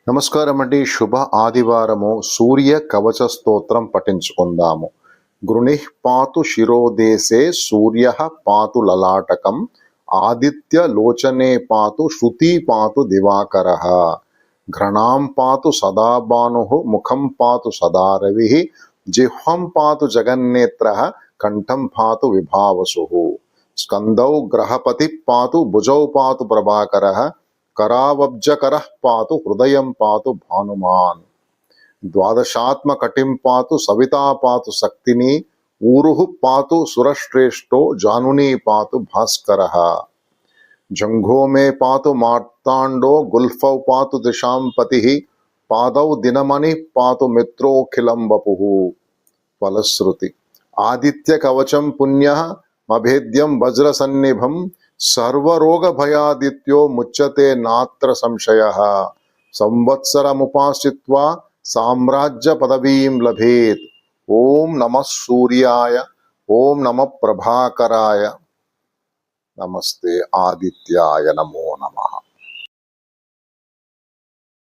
నమస్కారం అండి. శుభ ఆదివారము. సూర్య కవచ స్తోత్రం పఠించుకుందాము. గృణిః పాతు శిరోదేశే సూర్యః పాతు లలాటకం ఆదిత్య లోచనే పాతు శృతి పాతు దివాకరః ఘ్రణాం పాతు సదా భానుః ముఖం పాతు సదా రవిః జిహ్వం పాతు జగన్నేత్రః కంఠం పాతు విభావసుః స్కందౌ గ్రహపతిః పాతు భుజౌ పాతు ప్రభాకరః करावब्जकरः पातु हृदयं पातु भानुमान् द्वादशात्मकटिं पातु सविता पातु शक्तिनी ऊरुः पातु सुरश्रेष्ठो जानुनी पातु भास्करः जंघो में पातु मार्तांडो गुल्फौ पातु दिशां पतिः पादौ दिनमणि पातु मित्रोऽखिलं वपुः फलश्रुति आदित्य कवचं पुण्यः मभेद्यं वज्रसन्निभं सर्वरोग भयादित्यो मुच्यते नात्र संशयः संवत्सरमुपाश्रित्वा साम्राज्य पदवीं लभेत् ओम नमः सूर्याय ओम नमः प्रभाकराय नमस्ते आदित्याय नमो